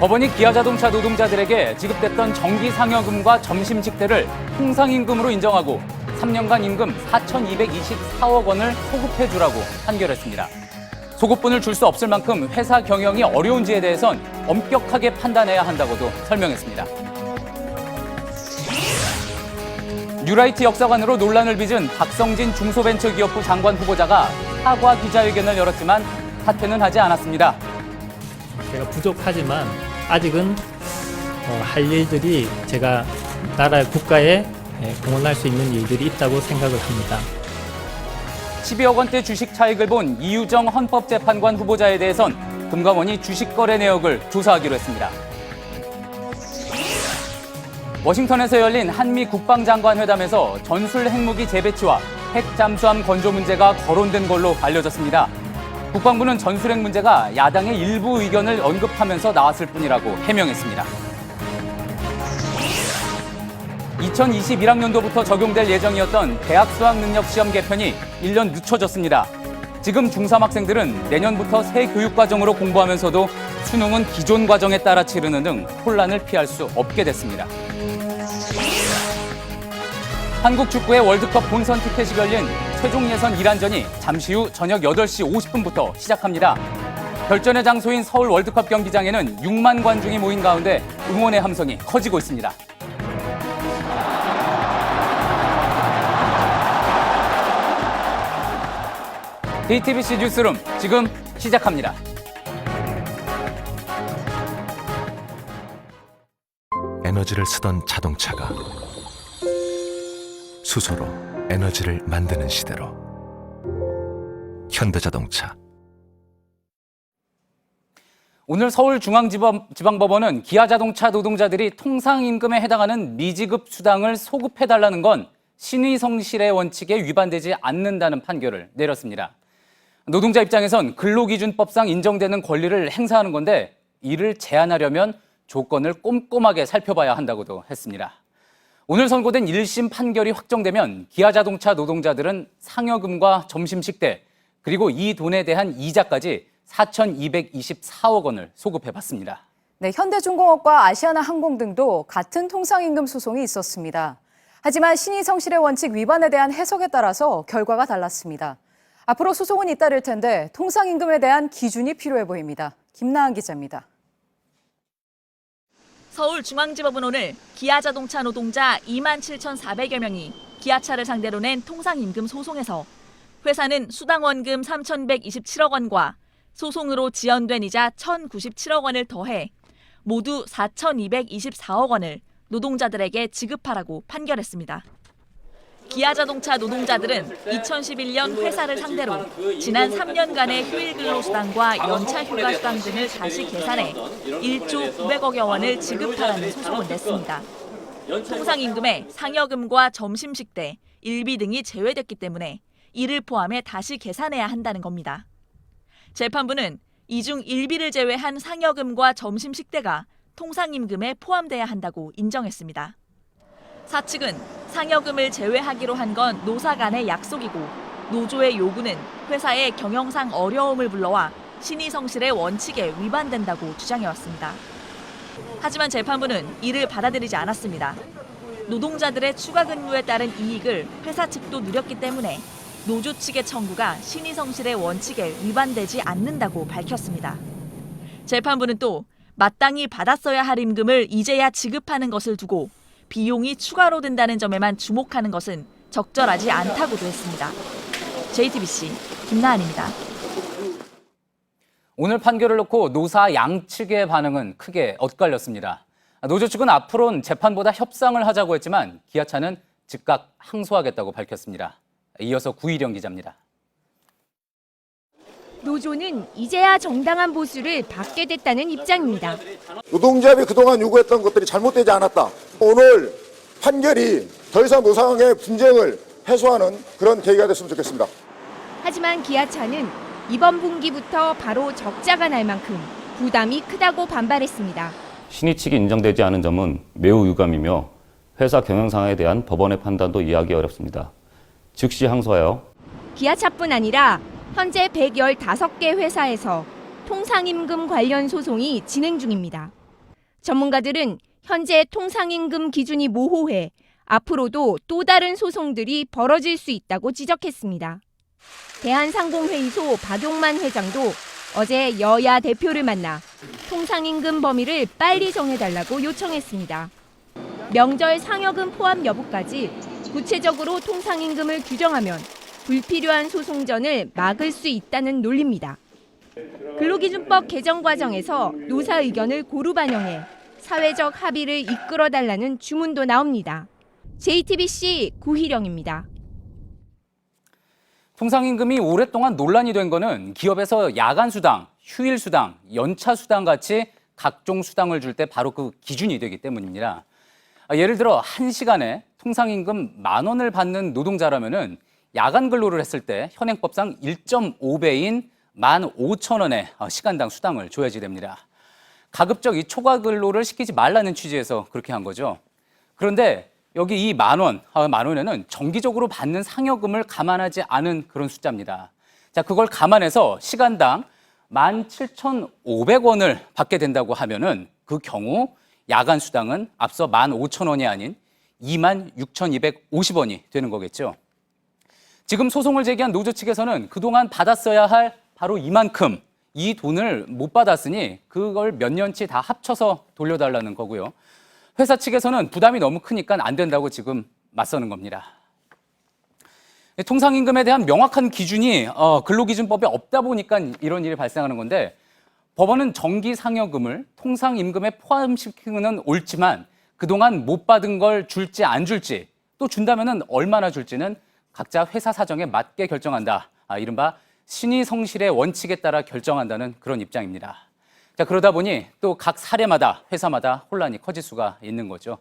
법원이 기아자동차 노동자들에게 지급됐던 정기 상여금과 점심 식대를 통상임금으로 인정하고 3년간 임금 4,224억 원을 소급해주라고 판결했습니다. 소급분을 줄 수 없을 만큼 회사 경영이 어려운지에 대해선 엄격하게 판단해야 한다고도 설명했습니다. 뉴라이트 역사관으로 논란을 빚은 박성진 중소벤처기업부 장관 후보자가 사과 기자회견을 열었지만 사퇴는 하지 않았습니다. 제가 부족하지만 아직은 할 일들이 제가 나라 국가에 공헌할 수 있는 일들이 있다고 생각을 합니다. 12억 원대 주식 차익을 본 이유정 헌법재판관 후보자에 대해선 금감원이 주식 거래 내역을 조사하기로 했습니다. 워싱턴에서 열린 한미 국방장관 회담에서 전술 핵무기 재배치와 핵 잠수함 건조 문제가 거론된 걸로 알려졌습니다. 국방부는 전술핵 문제가 야당의 일부 의견을 언급하면서 나왔을 뿐이라고 해명했습니다. 2021학년도부터 적용될 예정이었던 대학 수학능력시험 개편이 1년 늦춰졌습니다. 지금 중3 학생들은 내년부터 새 교육과정으로 공부하면서도 수능은 기존 과정에 따라 치르는 등 혼란을 피할 수 없게 됐습니다. 한국 축구의 월드컵 본선 티켓이 걸린 최종 예선 이란전이 잠시 후 저녁 8시 50분부터 시작합니다. 결전의 장소인 서울 월드컵 경기장에는 6만 관중이 모인 가운데 응원의 함성이 커지고 있습니다. JTBC 뉴스룸 지금 시작합니다. 에너지를 쓰던 자동차가 수소로 에너지를 만드는 시대로 현대자동차. 오늘 서울중앙지방법원은 기아자동차 노동자들이 통상임금에 해당하는 미지급 수당을 소급해달라는 건 신의성실의 원칙에 위반되지 않는다는 판결을 내렸습니다. 노동자 입장에선 근로기준법상 인정되는 권리를 행사하는 건데 이를 제한하려면 조건을 꼼꼼하게 살펴봐야 한다고도 했습니다. 오늘 선고된 1심 판결이 확정되면 기아자동차 노동자들은 상여금과 점심식대 그리고 이 돈에 대한 이자까지 4,224억 원을 소급해봤습니다. 네, 현대중공업과 아시아나항공 등도 같은 통상임금 소송이 있었습니다. 하지만 신의성실의 원칙 위반에 대한 해석에 따라서 결과가 달랐습니다. 앞으로 소송은 잇따를 텐데 통상임금에 대한 기준이 필요해 보입니다. 김나은 기자입니다. 서울중앙지법은 오늘 기아자동차 노동자 27,400여 명이 기아차를 상대로 낸 통상임금 소송에서 회사는 수당원금 3,127억 원과 소송으로 지연된 이자 1,097억 원을 더해 모두 4,224억 원을 노동자들에게 지급하라고 판결했습니다. 기아자동차 노동자들은 2011년 회사를 상대로 지난 3년간의 휴일 근로수당과 연차 휴가 수당 등을 다시 계산해 1조 900억여 원을 지급하라는 소송을 냈습니다. 통상임금에 상여금과 점심식대, 일비 등이 제외됐기 때문에 이를 포함해 다시 계산해야 한다는 겁니다. 재판부는 이 중 일비를 제외한 상여금과 점심식대가 통상임금에 포함돼야 한다고 인정했습니다. 사측은 상여금을 제외하기로 한 건 노사 간의 약속이고 노조의 요구는 회사의 경영상 어려움을 불러와 신의성실의 원칙에 위반된다고 주장해왔습니다. 하지만 재판부는 이를 받아들이지 않았습니다. 노동자들의 추가 근무에 따른 이익을 회사 측도 누렸기 때문에 노조 측의 청구가 신의성실의 원칙에 위반되지 않는다고 밝혔습니다. 재판부는 또 마땅히 받았어야 할 임금을 이제야 지급하는 것을 두고 비용이 추가로 든다는 점에만 주목하는 것은 적절하지 않다고도 했습니다. JTBC 김나은입니다. 오늘 판결을 놓고 노사 양측의 반응은 크게 엇갈렸습니다. 노조 측은 앞으로는 재판보다 협상을 하자고 했지만 기아차는 즉각 항소하겠다고 밝혔습니다. 이어서 구일영 기자입니다. 노조는 이제야 정당한 보수를 받게 됐다는 입장입니다. 노동조합이 그동안 요구했던 것들이 잘못되지 않았다. 오늘 판결이 더 이상 노사간의 분쟁을 해소하는 그런 계기가 됐으면 좋겠습니다. 하지만 기아차는 이번 분기부터 바로 적자가 날 만큼 부담이 크다고 반발했습니다. 신의 측이 인정되지 않은 점은 매우 유감이며 회사 경영상에 대한 법원의 판단도 이해하기 어렵습니다. 즉시 항소하여 기아차뿐 아니라 현재 115개 회사에서 통상임금 관련 소송이 진행 중입니다. 전문가들은 현재 통상임금 기준이 모호해 앞으로도 또 다른 소송들이 벌어질 수 있다고 지적했습니다. 대한상공회의소 박용만 회장도 어제 여야 대표를 만나 통상임금 범위를 빨리 정해달라고 요청했습니다. 명절 상여금 포함 여부까지 구체적으로 통상임금을 규정하면 불필요한 소송전을 막을 수 있다는 논리입니다. 근로기준법 개정 과정에서 노사 의견을 고루 반영해 사회적 합의를 이끌어달라는 주문도 나옵니다. JTBC 구희령입니다. 통상임금이 오랫동안 논란이 된 거는 기업에서 야간수당, 휴일수당, 연차수당 같이 각종 수당을 줄 때 바로 그 기준이 되기 때문입니다. 예를 들어 1시간에 통상임금 10,000원을 받는 노동자라면은 야간 근로를 했을 때 현행법상 1.5배인 15,000원의 시간당 수당을 줘야지 됩니다. 가급적 이 초과 근로를 시키지 말라는 취지에서 그렇게 한 거죠. 그런데 여기 이 10,000원에는 정기적으로 받는 상여금을 감안하지 않은 그런 숫자입니다. 자, 그걸 감안해서 시간당 17,500원을 받게 된다고 하면은 그 경우 야간 수당은 앞서 15,000원이 아닌 26,250원이 되는 거겠죠. 지금 소송을 제기한 노조 측에서는 그동안 받았어야 할 바로 이만큼 이 돈을 못 받았으니 그걸 몇 년치 다 합쳐서 돌려달라는 거고요. 회사 측에서는 부담이 너무 크니까 안 된다고 지금 맞서는 겁니다. 통상임금에 대한 명확한 기준이 근로기준법에 없다 보니까 이런 일이 발생하는 건데 법원은 정기상여금을 통상임금에 포함시키는 옳지만 그동안 못 받은 걸 줄지 안 줄지 또 준다면 얼마나 줄지는 각자 회사 사정에 맞게 결정한다. 이른바 신의성실의 원칙에 따라 결정한다는 그런 입장입니다. 자, 그러다 보니 또 각 사례마다 회사마다 혼란이 커질 수가 있는 거죠.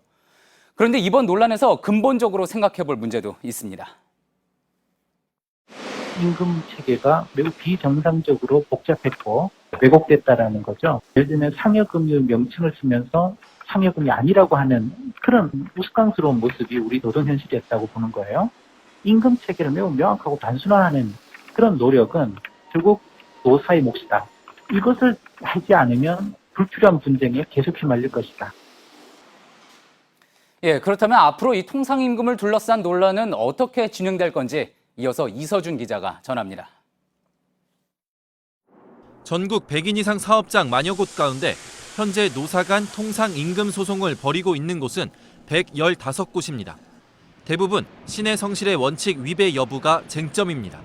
그런데 이번 논란에서 근본적으로 생각해 볼 문제도 있습니다. 임금 체계가 매우 비정상적으로 복잡했고 왜곡됐다라는 거죠. 예를 들면 상여금의 명칭을 쓰면서 상여금이 아니라고 하는 그런 우스꽝스러운 모습이 우리 노동 현실이었다고 보는 거예요. 임금 체계를 매우 명확하고 단순화하는 그런 노력은 결국 노사의 몫이다. 이것을 하지 않으면 불필요한 분쟁에 계속 휘말릴 것이다. 예, 그렇다면 앞으로 이 통상임금을 둘러싼 논란은 어떻게 진행될 건지 이어서 이서준 기자가 전합니다. 전국 100인 이상 사업장 만여 곳 가운데 현재 노사 간 통상임금 소송을 벌이고 있는 곳은 115곳입니다. 대부분 신의 성실의 원칙 위배 여부가 쟁점입니다.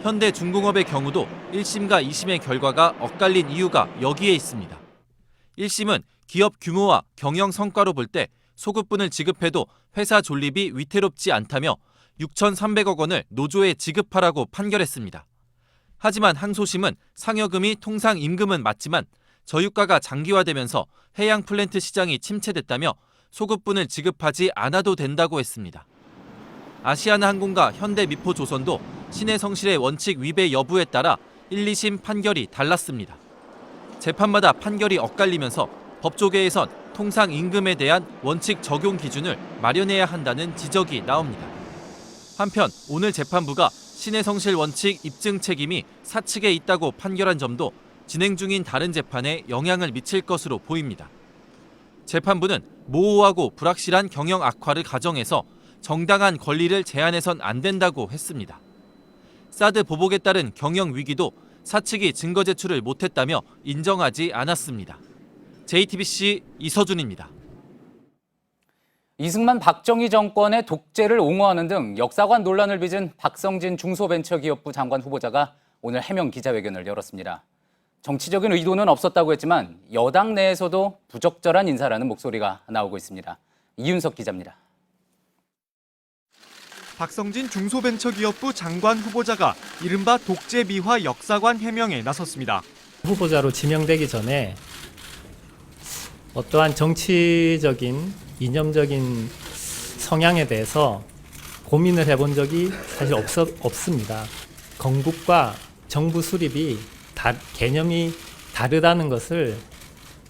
현대중공업의 경우도 1심과 2심의 결과가 엇갈린 이유가 여기에 있습니다. 1심은 기업 규모와 경영 성과로 볼 때 소급분을 지급해도 회사 존립이 위태롭지 않다며 6,300억 원을 노조에 지급하라고 판결했습니다. 하지만 항소심은 상여금이 통상임금은 맞지만 저유가가 장기화되면서 해양 플랜트 시장이 침체됐다며 소급분을 지급하지 않아도 된다고 했습니다. 아시아나항공과 현대미포조선도 신의 성실의 원칙 위배 여부에 따라 1, 2심 판결이 달랐습니다. 재판마다 판결이 엇갈리면서 법조계에선 통상임금에 대한 원칙 적용 기준을 마련해야 한다는 지적이 나옵니다. 한편 오늘 재판부가 신의 성실 원칙 입증 책임이 사측에 있다고 판결한 점도 진행 중인 다른 재판에 영향을 미칠 것으로 보입니다. 재판부는 모호하고 불확실한 경영 악화를 가정해서 정당한 권리를 제한해선 안 된다고 했습니다. 사드 보복에 따른 경영 위기도 사측이 증거 제출을 못했다며 인정하지 않았습니다. JTBC 이서준입니다. 이승만 박정희 정권의 독재를 옹호하는 등 역사관 논란을 빚은 박성진 중소벤처기업부 장관 후보자가 오늘 해명 기자회견을 열었습니다. 정치적인 의도는 없었다고 했지만 여당 내에서도 부적절한 인사라는 목소리가 나오고 있습니다. 이윤석 기자입니다. 박성진 중소벤처기업부 장관 후보자가 이른바 독재 미화 역사관 해명에 나섰습니다. 후보자로 지명되기 전에 어떠한 정치적인 이념적인 성향에 대해서 고민을 해본 적이 사실 없습니다. 건국과 정부 수립이 개념이 다르다는 것을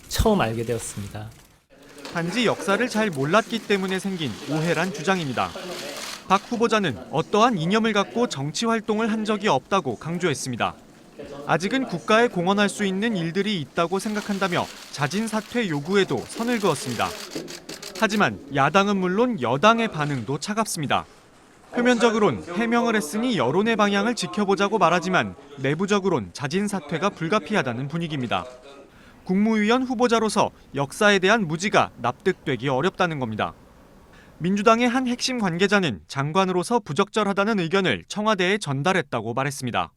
처음 알게 되었습니다. 단지 역사를 잘 몰랐기 때문에 생긴 오해란 주장입니다. 박 후보자는 어떠한 이념을 갖고 정치 활동을 한 적이 없다고 강조했습니다. 아직은 국가에 공헌할 수 있는 일들이 있다고 생각한다며 자진 사퇴 요구에도 선을 그었습니다. 하지만 야당은 물론 여당의 반응도 차갑습니다. 표면적으론 해명을 했으니 여론의 방향을 지켜보자고 말하지만 내부적으론 자진 사퇴가 불가피하다는 분위기입니다. 국무위원 후보자로서 역사에 대한 무지가 납득되기 어렵다는 겁니다. 민주당의 한 핵심 관계자는 장관으로서 부적절하다는 의견을 청와대에 전달했다고 말했습니다.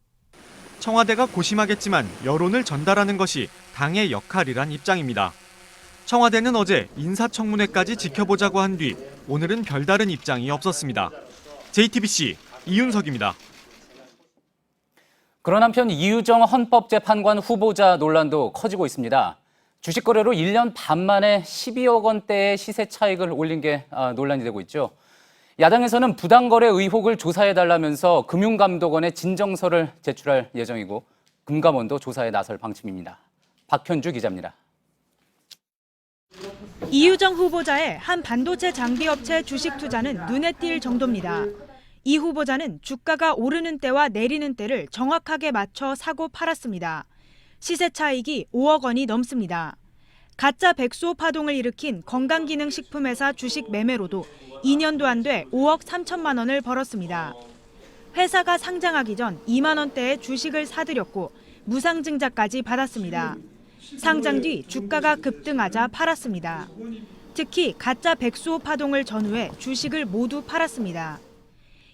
청와대가 고심하겠지만 여론을 전달하는 것이 당의 역할이란 입장입니다. 청와대는 어제 인사청문회까지 지켜보자고 한 뒤 오늘은 별다른 입장이 없었습니다. JTBC 이윤석입니다. 그런 한편 이유정 헌법재판관 후보자 논란도 커지고 있습니다. 주식 거래로 1년 반 만에 12억 원대의 시세 차익을 올린 게 논란이 되고 있죠. 야당에서는 부당거래 의혹을 조사해달라면서 금융감독원에 진정서를 제출할 예정이고 금감원도 조사에 나설 방침입니다. 박현주 기자입니다. 이유정 후보자의 한 반도체 장비업체 주식 투자는 눈에 띌 정도입니다. 이 후보자는 주가가 오르는 때와 내리는 때를 정확하게 맞춰 사고 팔았습니다. 시세 차익이 5억 원이 넘습니다. 가짜 백수호 파동을 일으킨 건강기능식품회사 주식 매매로도 2년도 안 돼 5억 3천만 원을 벌었습니다. 회사가 상장하기 전 2만 원대의 주식을 사들였고 무상증자까지 받았습니다. 상장 뒤 주가가 급등하자 팔았습니다. 특히 가짜 백수호 파동을 전후해 주식을 모두 팔았습니다.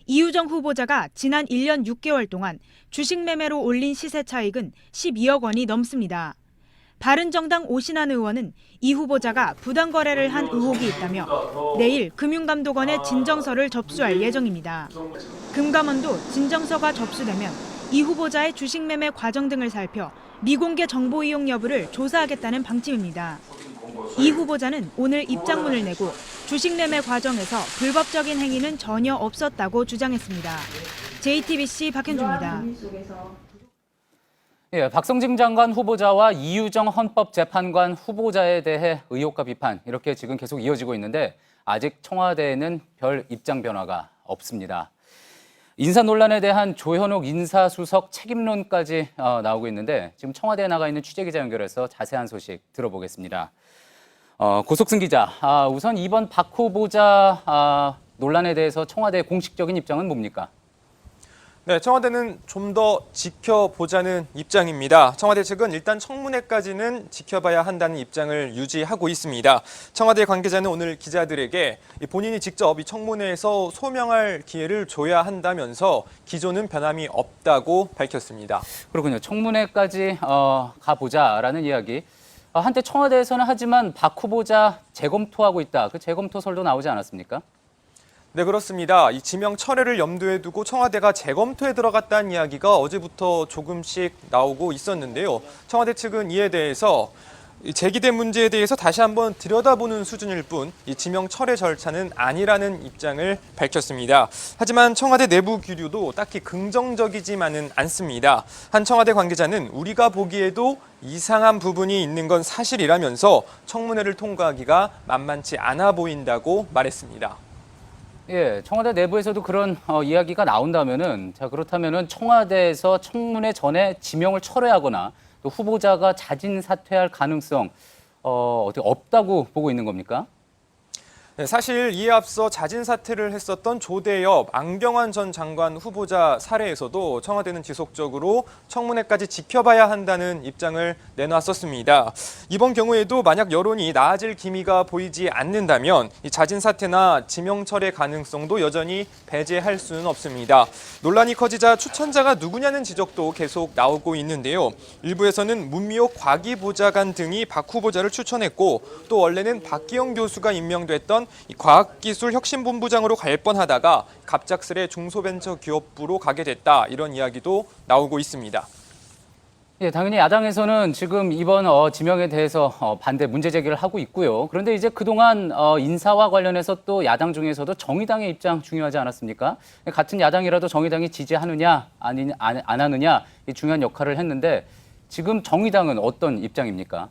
이유정 후보자가 지난 1년 6개월 동안 주식 매매로 올린 시세 차익은 12억 원이 넘습니다. 바른정당 오신환 의원은 이 후보자가 부당거래를 한 의혹이 있다며 내일 금융감독원에 진정서를 접수할 예정입니다. 금감원도 진정서가 접수되면 이 후보자의 주식 매매 과정 등을 살펴 미공개 정보 이용 여부를 조사하겠다는 방침입니다. 이 후보자는 오늘 입장문을 내고 주식 매매 과정에서 불법적인 행위는 전혀 없었다고 주장했습니다. JTBC 박현주입니다. 예, 박성진 장관 후보자와 이유정 헌법재판관 후보자에 대해 의혹과 비판 이렇게 지금 계속 이어지고 있는데 아직 청와대에는 별 입장 변화가 없습니다. 인사 논란에 대한 조현옥 인사수석 책임론까지 나오고 있는데 지금 청와대에 나가 있는 취재기자 연결해서 자세한 소식 들어보겠습니다. 고석승 기자, 우선 이번 박 후보자 논란에 대해서 청와대의 공식적인 입장은 뭡니까? 네, 청와대는 좀 더 지켜보자는 입장입니다. 청와대 측은 일단 청문회까지는 지켜봐야 한다는 입장을 유지하고 있습니다. 청와대 관계자는 오늘 기자들에게 본인이 직접 이 청문회에서 소명할 기회를 줘야 한다면서 기조는 변함이 없다고 밝혔습니다. 그렇군요. 청문회까지 가보자라는 이야기. 한때 청와대에서는 하지만 박 후보자 재검토하고 있다. 그 재검토설도 나오지 않았습니까? 네, 그렇습니다. 이 지명 철회를 염두에 두고 청와대가 재검토에 들어갔다는 이야기가 어제부터 조금씩 나오고 있었는데요. 청와대 측은 이에 대해서 제기된 문제에 대해서 다시 한번 들여다보는 수준일 뿐 이 지명 철회 절차는 아니라는 입장을 밝혔습니다. 하지만 청와대 내부 기류도 딱히 긍정적이지만은 않습니다. 한 청와대 관계자는 우리가 보기에도 이상한 부분이 있는 건 사실이라면서 청문회를 통과하기가 만만치 않아 보인다고 말했습니다. 예, 청와대 내부에서도 그런 이야기가 나온다면은 그렇다면은 청와대에서 청문회 전에 지명을 철회하거나 또 후보자가 자진 사퇴할 가능성 어떻게 없다고 보고 있는 겁니까? 네, 사실 이에 앞서 자진 사퇴를 했었던 조대엽, 안경환 전 장관 후보자 사례에서도 청와대는 지속적으로 청문회까지 지켜봐야 한다는 입장을 내놨었습니다. 이번 경우에도 만약 여론이 나아질 기미가 보이지 않는다면 이 자진 사퇴나 지명 철회 가능성도 여전히 배제할 수는 없습니다. 논란이 커지자 추천자가 누구냐는 지적도 계속 나오고 있는데요. 일부에서는 문미옥 과기보좌관 등이 박 후보자를 추천했고 또 원래는 박기영 교수가 임명됐던 이 과학기술혁신본부장으로 갈 뻔하다가 갑작스레 중소벤처기업부로 가게 됐다 이런 이야기도 나오고 있습니다. 예, 당연히 야당에서는 지금 이번 지명에 대해서 반대 문제 제기를 하고 있고요. 그런데 이제 그동안 인사와 관련해서 또 야당 중에서도 정의당의 입장 중요하지 않았습니까? 같은 야당이라도 정의당이 지지하느냐 안 하느냐 이 중요한 역할을 했는데 지금 정의당은 어떤 입장입니까?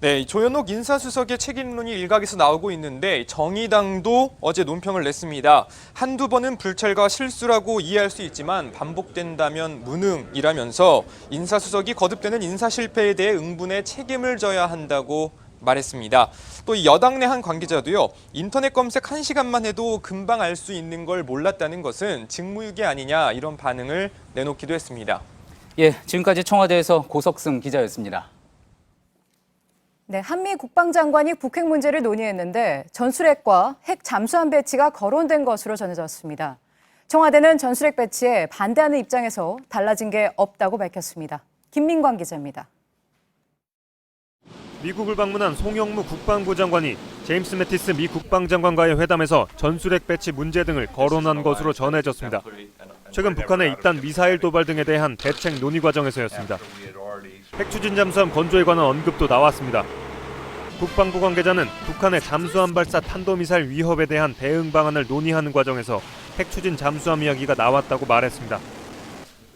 네, 조현옥 인사수석의 책임론이 일각에서 나오고 있는데 정의당도 어제 논평을 냈습니다. 한두 번은 불찰과 실수라고 이해할 수 있지만 반복된다면 무능이라면서 인사수석이 거듭되는 인사 실패에 대해 응분의 책임을 져야 한다고 말했습니다. 또 이 여당 내 한 관계자도요. 인터넷 검색 1시간만 해도 금방 알 수 있는 걸 몰랐다는 것은 직무유기 아니냐 이런 반응을 내놓기도 했습니다. 예, 지금까지 청와대에서 고석승 기자였습니다. 네, 한미 국방장관이 북핵 문제를 논의했는데 전술핵과 핵 잠수함 배치가 거론된 것으로 전해졌습니다. 청와대는 전술핵 배치에 반대하는 입장에서 달라진 게 없다고 밝혔습니다. 김민광 기자입니다. 미국을 방문한 송영무 국방부 장관이 제임스 매티스 미 국방장관과의 회담에서 전술핵 배치 문제 등을 거론한 것으로 전해졌습니다. 최근 북한의 잇단 미사일 도발 등에 대한 대책 논의 과정에서였습니다. 핵추진 잠수함 건조에 관한 언급도 나왔습니다. 국방부 관계자는 북한의 잠수함 발사 탄도미사일 위협에 대한 대응 방안을 논의하는 과정에서 핵추진 잠수함 이야기가 나왔다고 말했습니다.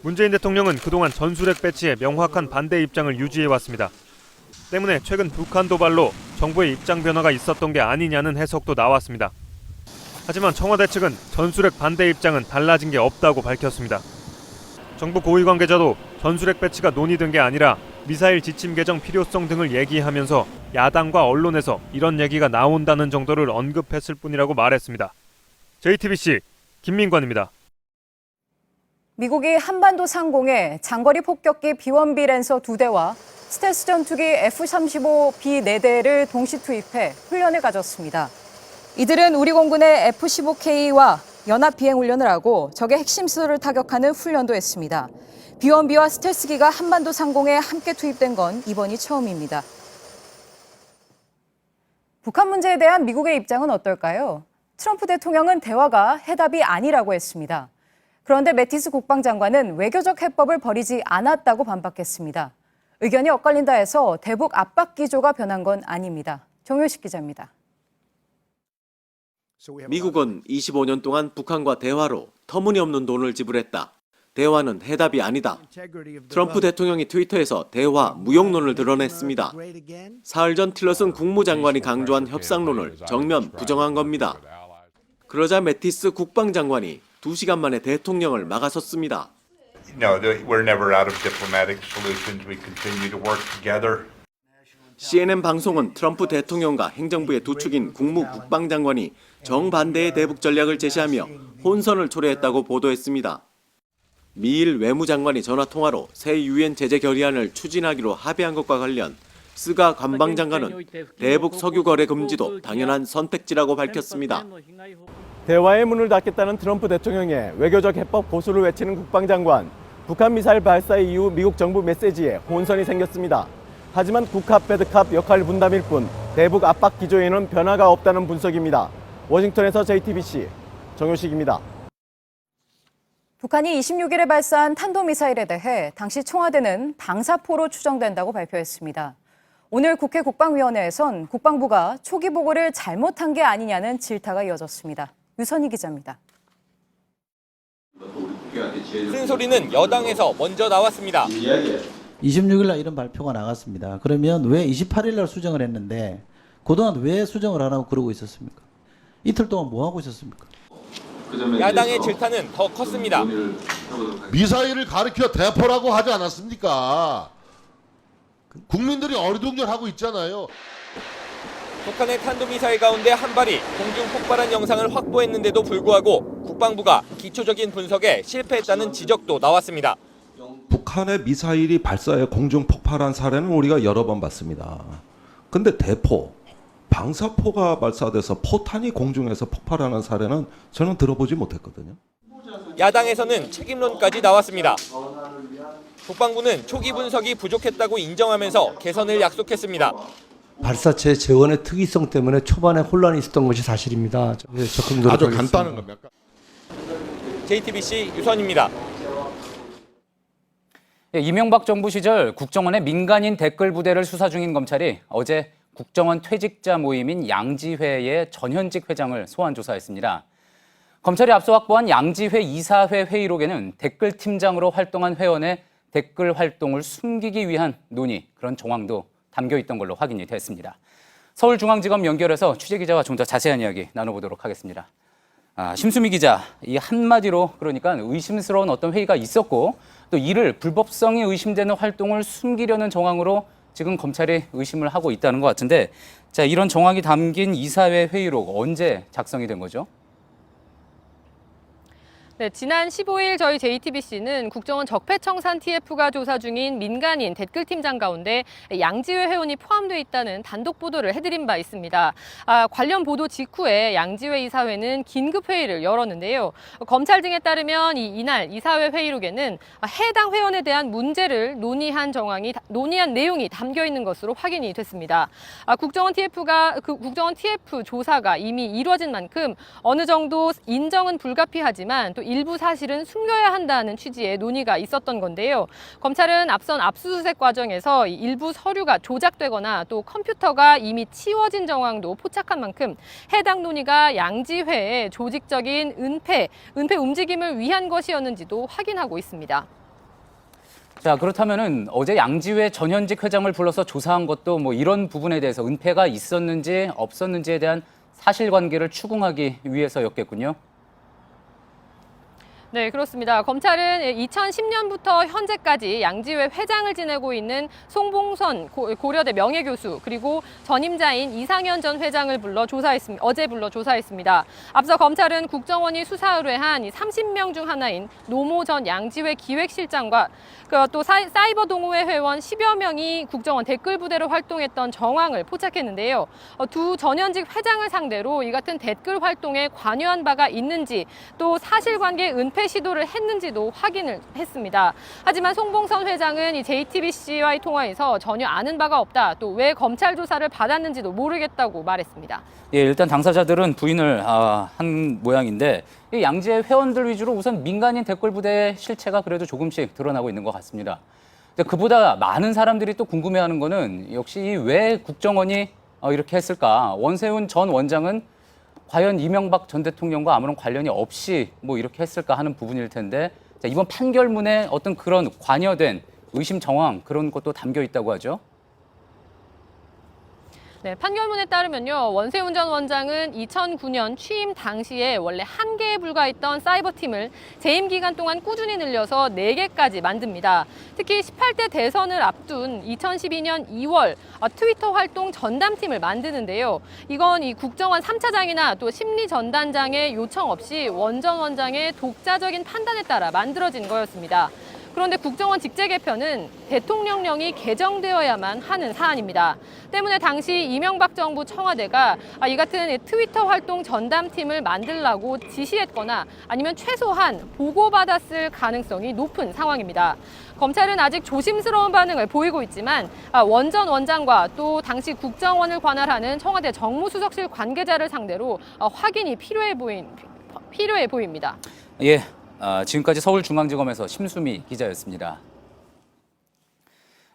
문재인 대통령은 그동안 전술핵 배치에 명확한 반대 입장을 유지해왔습니다. 때문에 최근 북한 도발로 정부의 입장 변화가 있었던 게 아니냐는 해석도 나왔습니다. 하지만 청와대 측은 전술핵 반대 입장은 달라진 게 없다고 밝혔습니다. 정부 고위 관계자도 전술핵 배치가 논의된 게 아니라 미사일 지침 개정 필요성 등을 얘기하면서 야당과 언론에서 이런 얘기가 나온다는 정도를 언급했을 뿐이라고 말했습니다. JTBC 김민관입니다. 미국이 한반도 상공에 장거리 폭격기 B-1B 랜서 2대와 스텔스 전투기 F-35B 4대를 동시 투입해 훈련을 가졌습니다. 이들은 우리 공군의 F-15K와 연합 비행 훈련을 하고 적의 핵심 시설을 타격하는 훈련도 했습니다. B-1B와 스텔스기가 한반도 상공에 함께 투입된 건 이번이 처음입니다. 북한 문제에 대한 미국의 입장은 어떨까요? 트럼프 대통령은 대화가 해답이 아니라고 했습니다. 그런데 매티스 국방장관은 외교적 해법을 버리지 않았다고 반박했습니다. 의견이 엇갈린다 해서 대북 압박 기조가 변한 건 아닙니다. 정효식 기자입니다. 미국은 25년 동안 북한과 대화로 터무니없는 돈을 지불했다. 대화는 해답이 아니다. 트럼프 대통령이 트위터에서 대화 무용론을 드러냈습니다. 사흘 전 틸러슨 국무장관이 강조한 협상론을 정면 부정한 겁니다. 그러자 매티스 국방장관이 2시간 만에 대통령을 막아섰습니다. No, we're never out of diplomatic solutions. We continue to work together. CNN 방송은 트럼프 대통령과 행정부의 두 축인 국무 국방장관이 정반대의 대북 전략을 제시하며 혼선을 초래했다고 보도했습니다. 미일 외무장관이 전화통화로 새 유엔 제재 결의안을 추진하기로 합의한 것과 관련 스가 관방장관은 대북 석유 거래 금지도 당연한 선택지라고 밝혔습니다. 대화의 문을 닫겠다는 트럼프 대통령의 외교적 해법 고수를 외치는 국방장관. 북한 미사일 발사 이후 미국 정부 메시지에 혼선이 생겼습니다. 하지만 국합 배드캅 역할 분담일 뿐 대북 압박 기조에는 변화가 없다는 분석입니다. 워싱턴에서 JTBC 정효식입니다. 북한이 26일에 발사한 탄도미사일에 대해 당시 청와대는 방사포로 추정된다고 발표했습니다. 오늘 국회 국방위원회에선 국방부가 초기 보고를 잘못한 게 아니냐는 질타가 이어졌습니다. 유선희 기자입니다. 쓴소리는 여당에서 먼저 나왔습니다. 26일 날 이런 발표가 나갔습니다. 그러면 왜 28일 날 수정을 했는데 그동안 왜 수정을 안 하고 그러고 있었습니까? 이틀 동안 뭐 하고 있었습니까? 야당의 질타는 더 컸습니다. 미사일을 가리켜 대포라고 하지 않았습니까? 국민들이 어리둥절하고 있잖아요. 북한의 탄도미사일 가운데 한 발이 공중 폭발한 영상을 확보했는데도 불구하고 국방부가 기초적인 분석에 실패했다는 지적도 나왔습니다. 북한의 미사일이 발사해 공중 폭발한 사례는 우리가 여러 번 봤습니다. 근데 대포, 방사포가 발사돼서 포탄이 공중에서 폭발하는 사례는 저는 들어보지 못했거든요. 야당에서는 책임론까지 나왔습니다. 국방부는 초기 분석이 부족했다고 인정하면서 개선을 약속했습니다. 발사체 재원의 특이성 때문에 초반에 혼란이 있었던 것이 사실입니다. 적극 아주 간단한 겁니다. JTBC 유선입니다. 이명박 정부 시절 국정원의 민간인 댓글 부대를 수사 중인 검찰이 어제 국정원 퇴직자 모임인 양지회의 전현직 회장을 소환 조사했습니다. 검찰이 앞서 확보한 양지회 이사회 회의록에는 댓글 팀장으로 활동한 회원의 댓글 활동을 숨기기 위한 논의, 그런 정황도 담겨 있던 걸로 확인이 됐습니다. 서울중앙지검 연결해서 취재기자와 좀 더 자세한 이야기 나눠보도록 하겠습니다. 심수미 기자, 이 한마디로 그러니까 의심스러운 어떤 회의가 있었고 또 이를 불법성이 의심되는 활동을 숨기려는 정황으로 지금 검찰이 의심을 하고 있다는 것 같은데, 자, 이런 정황이 담긴 이사회 회의록 언제 작성이 된 거죠? 네, 지난 15일 저희 JTBC는 국정원 적폐청산 TF가 조사 중인 민간인 댓글팀장 가운데 양지회 회원이 포함되어 있다는 단독 보도를 해드린 바 있습니다. 관련 보도 직후에 양지회 이사회는 긴급 회의를 열었는데요. 검찰 등에 따르면 이날 이사회 회의록에는 해당 회원에 대한 문제를 논의한 내용이 담겨 있는 것으로 확인이 됐습니다. 국정원 TF 조사가 이미 이루어진 만큼 어느 정도 인정은 불가피하지만 또 일부 사실은 숨겨야 한다는 취지의 논의가 있었던 건데요. 검찰은 앞선 압수수색 과정에서 일부 서류가 조작되거나 또 컴퓨터가 이미 치워진 정황도 포착한 만큼 해당 논의가 양지회의 조직적인 은폐 움직임을 위한 것이었는지도 확인하고 있습니다. 자, 그렇다면은 어제 양지회 전현직 회장을 불러서 조사한 것도 뭐 이런 부분에 대해서 은폐가 있었는지 없었는지에 대한 사실관계를 추궁하기 위해서였겠군요. 네, 그렇습니다. 검찰은 2010년부터 현재까지 양지회 회장을 지내고 있는 송봉선 고려대 명예교수 그리고 전임자인 이상현 전 회장을 어제 불러 조사했습니다. 앞서 검찰은 국정원이 수사 의뢰한 30명 중 하나인 노모 전 양지회 기획실장과 또 사이버 동호회 회원 10여 명이 국정원 댓글 부대로 활동했던 정황을 포착했는데요. 두 전현직 회장을 상대로 이 같은 댓글 활동에 관여한 바가 있는지 또 사실관계 은폐 시도를 했는지도 확인을 했습니다. 하지만 송봉선 회장은 JTBC와의 통화에서 전혀 아는 바가 없다. 또 왜 검찰 조사를 받았는지도 모르겠다고 말했습니다. 예, 일단 당사자들은 부인을 한 모양인데 이 양지회 회원들 위주로 우선 민간인 댓글 부대의 실체가 그래도 조금씩 드러나고 있는 것 같습니다. 근데 그보다 많은 사람들이 또 궁금해하는 거는 역시 왜 국정원이 이렇게 했을까? 원세훈 전 원장은 과연 이명박 전 대통령과 아무런 관련이 없이 뭐 이렇게 했을까 하는 부분일 텐데, 자, 이번 판결문에 어떤 그런 관여된 의심 정황 그런 것도 담겨 있다고 하죠. 네, 판결문에 따르면요, 원세훈 전 원장은 2009년 취임 당시에 원래 1개에 불과했던 사이버팀을 재임 기간 동안 꾸준히 늘려서 4개까지 만듭니다. 특히 18대 대선을 앞둔 2012년 2월 트위터 활동 전담팀을 만드는데요. 이건 이 국정원 3차장이나 또 심리전단장의 요청 없이 원 전 원장의 독자적인 판단에 따라 만들어진 거였습니다. 그런데 국정원 직제 개편은 대통령령이 개정되어야만 하는 사안입니다. 때문에 당시 이명박 정부 청와대가 이 같은 트위터 활동 전담팀을 만들라고 지시했거나 아니면 최소한 보고받았을 가능성이 높은 상황입니다. 검찰은 아직 조심스러운 반응을 보이고 있지만 원 전 원장과 또 당시 국정원을 관할하는 청와대 정무수석실 관계자를 상대로 확인이 필요해 보입니다. 예. 지금까지 서울중앙지검에서 심수미 기자였습니다.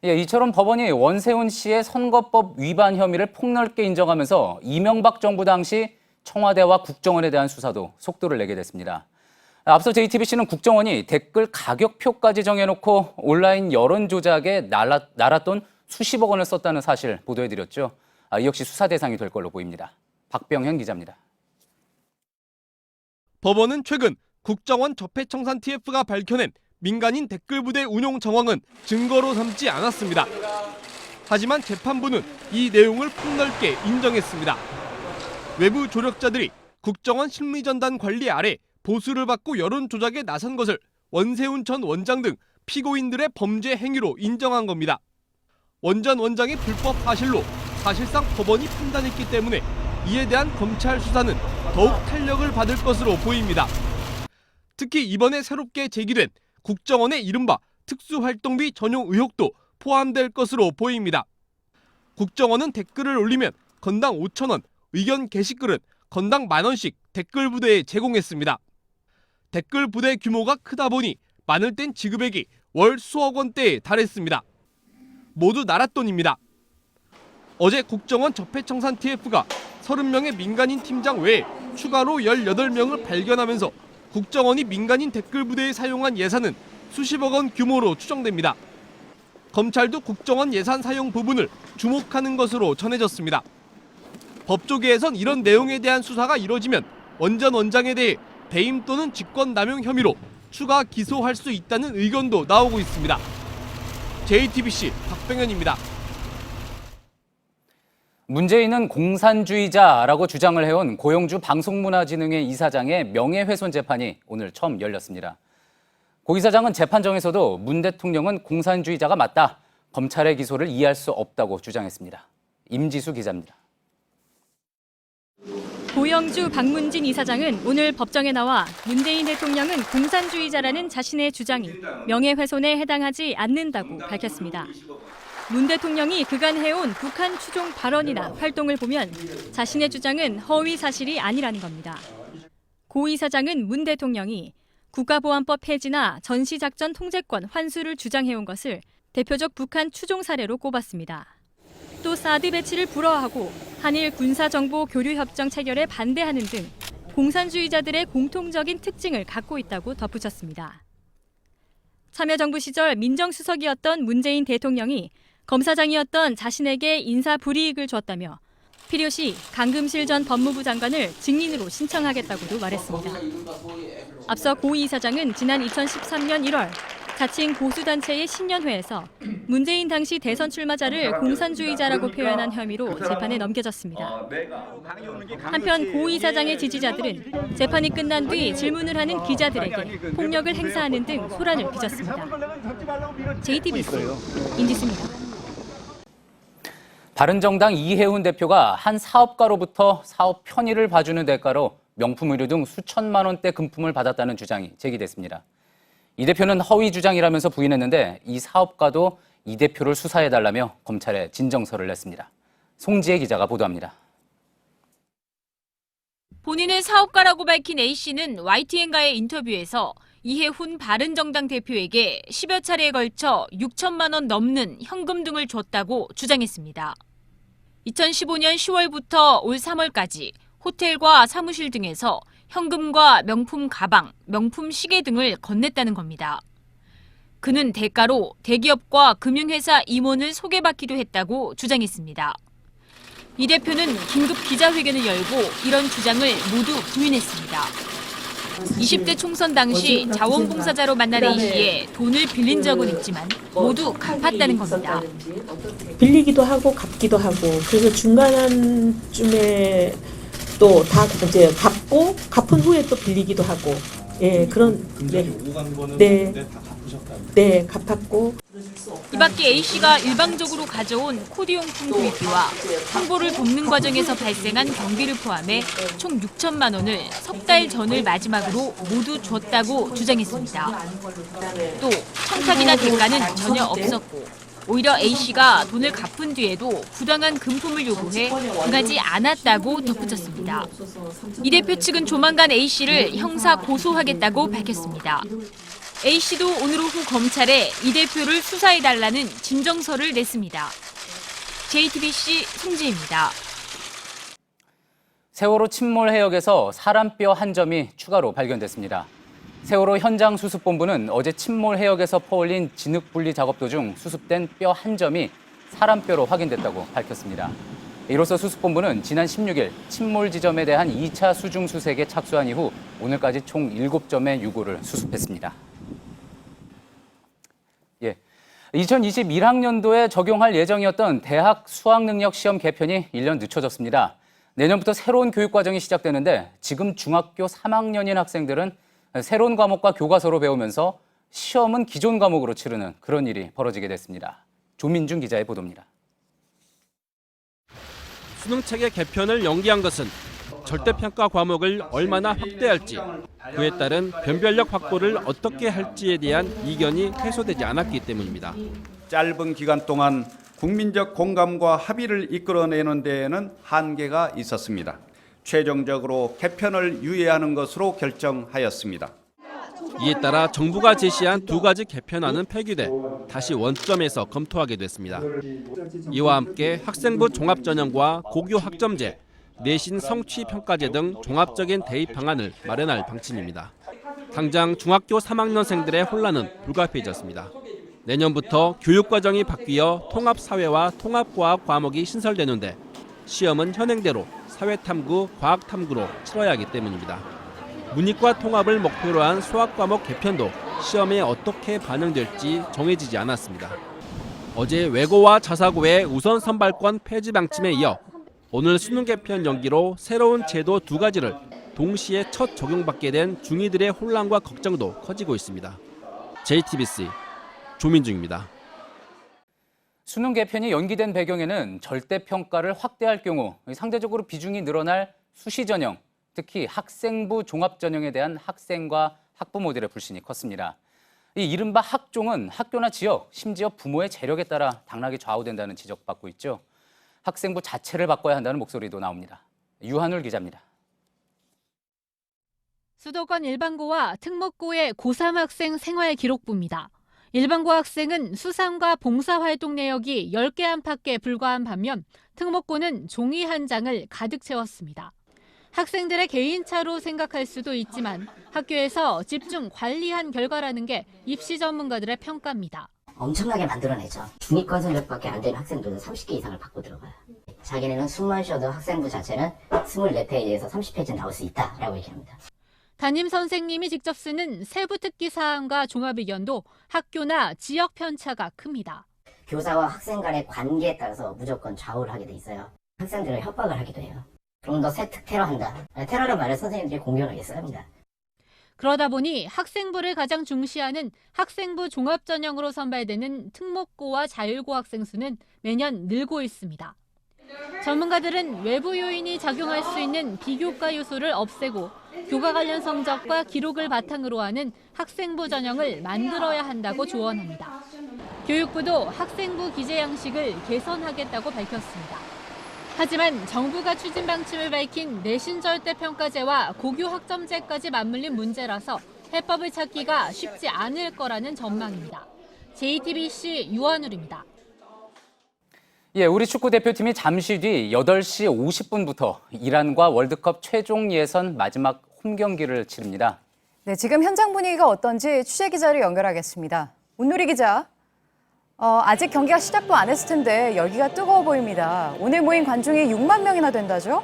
예, 이처럼 법원이 원세훈 씨의 선거법 위반 혐의를 폭넓게 인정하면서 이명박 정부 당시 청와대와 국정원에 대한 수사도 속도를 내게 됐습니다. 앞서 JTBC는 국정원이 댓글 가격표까지 정해놓고 온라인 여론 조작에 날았돈 수십억 원을 썼다는 사실 보도해드렸죠. 이 역시 수사 대상이 될 걸로 보입니다. 박병현 기자입니다. 법원은 최근 국정원 적폐청산 TF가 밝혀낸 민간인 댓글 부대 운용 정황은 증거로 삼지 않았습니다. 하지만 재판부는 이 내용을 폭넓게 인정했습니다. 외부 조력자들이 국정원 심리전단 관리 아래 보수를 받고 여론 조작에 나선 것을 원세훈 전 원장 등 피고인들의 범죄 행위로 인정한 겁니다. 원 전 원장의 불법 사실로 사실상 법원이 판단했기 때문에 이에 대한 검찰 수사는 더욱 탄력을 받을 것으로 보입니다. 특히 이번에 새롭게 제기된 국정원의 이른바 특수활동비 전용 의혹도 포함될 것으로 보입니다. 국정원은 댓글을 올리면 건당 5,000원, 의견 게시글은 건당 10,000원씩 댓글 부대에 제공했습니다. 댓글 부대 규모가 크다 보니 많을 땐 지급액이 월 수억 원대에 달했습니다. 모두 나랏돈입니다. 어제 국정원 적폐청산 TF가 30명의 민간인 팀장 외에 추가로 18명을 발견하면서 국정원이 민간인 댓글 부대에 사용한 예산은 수십억 원 규모로 추정됩니다. 검찰도 국정원 예산 사용 부분을 주목하는 것으로 전해졌습니다. 법조계에선 이런 내용에 대한 수사가 이뤄지면 원 전 원장에 대해 배임 또는 직권남용 혐의로 추가 기소할 수 있다는 의견도 나오고 있습니다. JTBC 박병현입니다. 문재인은 공산주의자라고 주장을 해온 고영주 방송문화진흥회 이사장의 명예훼손 재판이 오늘 처음 열렸습니다. 고 이사장은 재판정에서도 문 대통령은 공산주의자가 맞다, 검찰의 기소를 이해할 수 없다고 주장했습니다. 임지수 기자입니다. 고영주 박문진 이사장은 오늘 법정에 나와 문재인 대통령은 공산주의자라는 자신의 주장이 명예훼손에 해당하지 않는다고 밝혔습니다. 문 대통령이 그간 해온 북한 추종 발언이나 활동을 보면 자신의 주장은 허위 사실이 아니라는 겁니다. 고 이사장은 문 대통령이 국가보안법 폐지나 전시작전 통제권 환수를 주장해온 것을 대표적 북한 추종 사례로 꼽았습니다. 또 사드 배치를 불허하고 한일 군사정보 교류협정 체결에 반대하는 등 공산주의자들의 공통적인 특징을 갖고 있다고 덧붙였습니다. 참여정부 시절 민정수석이었던 문재인 대통령이 검사장이었던 자신에게 인사불이익을 줬다며 필요시 강금실 전 법무부 장관을 증인으로 신청하겠다고도 말했습니다. 앞서 고 이사장은 지난 2013년 1월 자칭 보수단체의 신년회에서 문재인 당시 대선 출마자를 공산주의자라고 표현한 혐의로 재판에 넘겨졌습니다. 한편 고 이사장의 지지자들은 재판이 끝난 뒤 질문을 하는 기자들에게 폭력을 행사하는 등 소란을 빚었습니다. JTBC 임지수입니다. 바른정당 이해훈 대표가 한 사업가로부터 사업 편의를 봐주는 대가로 명품 의류 등 수천만 원대 금품을 받았다는 주장이 제기됐습니다. 이 대표는 허위 주장이라면서 부인했는데 이 사업가도 이 대표를 수사해달라며 검찰에 진정서를 냈습니다. 송지혜 기자가 보도합니다. 본인은 사업가라고 밝힌 A씨는 YTN과의 인터뷰에서 이해훈 바른정당 대표에게 10여 차례에 걸쳐 6천만 원 넘는 현금 등을 줬다고 주장했습니다. 2015년 10월부터 올 3월까지 호텔과 사무실 등에서 현금과 명품 가방, 명품 시계 등을 건넸다는 겁니다. 그는 대가로 대기업과 금융회사 임원을 소개받기도 했다고 주장했습니다. 이 대표는 긴급 기자회견을 열고 이런 주장을 모두 부인했습니다. 20대 총선 당시 자원봉사자로 만난 A씨에 돈을 빌린 적은 있지만 모두 갚았다는 겁니다. 빌리기도 하고 갚기도 하고 그래서 중간쯤에 또 다 이제 갚고 갚은 후에 또 빌리기도 하고 그런 네 갚았고. 이 밖에 A씨가 일방적으로 가져온 코디용품 구입비와 홍보를 돕는 과정에서 발생한 경비를 포함해 총 6천만 원을 석 달 전을 마지막으로 모두 줬다고 주장했습니다. 또 청탁이나 대가는 전혀 없었고 오히려 A씨가 돈을 갚은 뒤에도 부당한 금품을 요구해 응하지 않았다고 덧붙였습니다. 이 대표 측은 조만간 A씨를 형사 고소하겠다고 밝혔습니다. A씨도 오늘 오후 검찰에 이 대표를 수사해달라는 진정서를 냈습니다. JTBC 송지혜입니다. 세월호 침몰 해역에서 사람뼈 한 점이 추가로 발견됐습니다. 세월호 현장 수습본부는 어제 침몰 해역에서 퍼올린 진흙 분리 작업 도중 수습된 뼈 한 점이 사람뼈로 확인됐다고 밝혔습니다. 이로써 수습본부는 지난 16일 침몰 지점에 대한 2차 수중 수색에 착수한 이후 오늘까지 총 7점의 유골을 수습했습니다. 2021학년도에 적용할 예정이었던 대학 수학능력 시험 개편이 1년 늦춰졌습니다. 내년부터 새로운 교육과정이 시작되는데 지금 중학교 3학년인 학생들은 새로운 과목과 교과서로 배우면서 시험은 기존 과목으로 치르는 그런 일이 벌어지게 됐습니다. 조민준 기자의 보도입니다. 수능체계 개편을 연기한 것은 절대평가 과목을 얼마나 확대할지, 그에 따른 변별력 확보를 어떻게 할지에 대한 이견이 해소되지 않았기 때문입니다. 짧은 기간 동안 국민적 공감과 합의를 이끌어내는 데에는 한계가 있었습니다. 최종적으로 개편을 유예하는 것으로 결정하였습니다. 이에 따라 정부가 제시한 두 가지 개편안은 폐기돼 다시 원점에서 검토하게 됐습니다. 이와 함께 학생부 종합전형과 고교 학점제, 내신 성취평가제 등 종합적인 대입 방안을 마련할 방침입니다. 당장 중학교 3학년생들의 혼란은 불가피해졌습니다. 내년부터 교육과정이 바뀌어 통합사회와 통합과학 과목이 신설되는데 시험은 현행대로 사회탐구, 과학탐구로 치러야 하기 때문입니다. 문이과 통합을 목표로 한 수학과목 개편도 시험에 어떻게 반영될지 정해지지 않았습니다. 어제 외고와 자사고의 우선 선발권 폐지 방침에 이어 오늘 수능 개편 연기로 새로운 제도 2가지를 동시에 첫 적용받게 된 중2들의 혼란과 걱정도 커지고 있습니다. JTBC 조민중입니다. 수능 개편이 연기된 배경에는 절대평가를 확대할 경우 상대적으로 비중이 늘어날 수시 전형, 특히 학생부 종합전형에 대한 학생과 학부모들의 불신이 컸습니다. 이 이른바 학종은 학교나 지역, 심지어 부모의 재력에 따라 당락이 좌우된다는 지적받고 있죠. 학생부 자체를 바꿔야 한다는 목소리도 나옵니다. 유한울 기자입니다. 수도권 일반고와 특목고의 고3 학생 생활 기록부입니다. 일반고 학생은 수상과 봉사활동 내역이 10개 안팎에 불과한 반면 특목고는 종이 한 장을 가득 채웠습니다. 학생들의 개인차로 생각할 수도 있지만 학교에서 집중 관리한 결과라는 게 입시 전문가들의 평가입니다. 엄청나게 만들어내죠. 중위권 성적밖에 안 되는 학생들은 30개 이상을 받고 들어가요. 자기네는 숨만 쉬어도 학생부 자체는 24페이지에서 30페이지 나올 수 있다라고 얘기합니다. 담임 선생님이 직접 쓰는 세부 특기 사항과 종합의견도 학교나 지역 편차가 큽니다. 교사와 학생 간의 관계에 따라서 무조건 좌우를 하게 돼 있어요. 학생들을 협박을 하기도 해요. 그럼 너 새 테러한다. 테러란 말을 선생님들이 공격하게 씁니다. 그러다 보니 학생부를 가장 중시하는 학생부 종합전형으로 선발되는 특목고와 자율고 학생 수는 매년 늘고 있습니다. 전문가들은 외부 요인이 작용할 수 있는 비교과 요소를 없애고 교과 관련 성적과 기록을 바탕으로 하는 학생부 전형을 만들어야 한다고 조언합니다. 교육부도 학생부 기재 양식을 개선하겠다고 밝혔습니다. 하지만 정부가 추진 방침을 밝힌 내신 절대평가제와 고교 학점제까지 맞물린 문제라서 해법을 찾기가 쉽지 않을 거라는 전망입니다. JTBC 유한울입니다. 예, 우리 축구 대표팀이 잠시 뒤 8시 50분부터 이란과 월드컵 최종 예선 마지막 홈 경기를 치릅니다. 네, 지금 현장 분위기가 어떤지 취재 기자를 연결하겠습니다. 온누리 기자. 아직 경기가 시작도 안 했을 텐데 열기가 뜨거워 보입니다. 오늘 모인 관중이 6만 명이나 된다죠?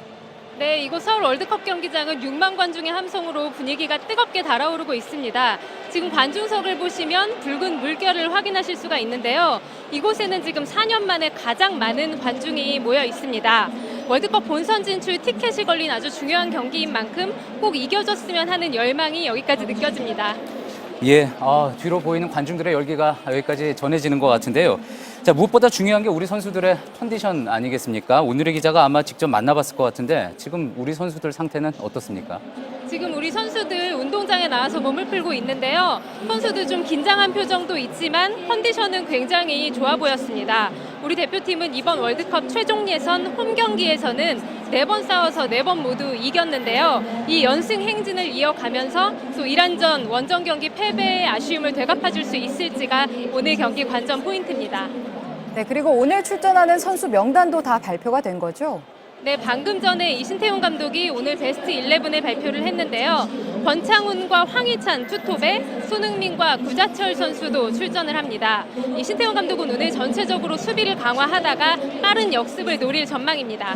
네, 이곳 서울 월드컵 경기장은 6만 관중의 함성으로 분위기가 뜨겁게 달아오르고 있습니다. 지금 관중석을 보시면 붉은 물결을 확인하실 수가 있는데요. 이곳에는 지금 4년 만에 가장 많은 관중이 모여 있습니다. 월드컵 본선 진출 티켓이 걸린 아주 중요한 경기인 만큼 꼭 이겨줬으면 하는 열망이 여기까지 느껴집니다. 예, 뒤로 보이는 관중들의 열기가 여기까지 전해지는 것 같은데요. 자, 무엇보다 중요한 게 우리 선수들의 컨디션 아니겠습니까? 오늘의 기자가 아마 직접 만나봤을 것 같은데 지금 우리 선수들 상태는 어떻습니까? 지금 우리 선수들 운동장에 나와서 몸을 풀고 있는데요. 선수들 좀 긴장한 표정도 있지만 컨디션은 굉장히 좋아 보였습니다. 우리 대표팀은 이번 월드컵 최종 예선 홈 경기에서는 4번 싸워서 4번 모두 이겼는데요. 이 연승 행진을 이어가면서 또 이란전 원정 경기 패배의 아쉬움을 되갚아줄 수 있을지가 오늘 경기 관전 포인트입니다. 네, 그리고 오늘 출전하는 선수 명단도 다 발표가 된 거죠? 네, 방금 전에 이신태용 감독이 오늘 베스트 11을 발표를 했는데요. 권창훈과 황희찬 투톱에 손흥민과 구자철 선수도 출전을 합니다. 이신태용 감독은 오늘 전체적으로 수비를 강화하다가 빠른 역습을 노릴 전망입니다.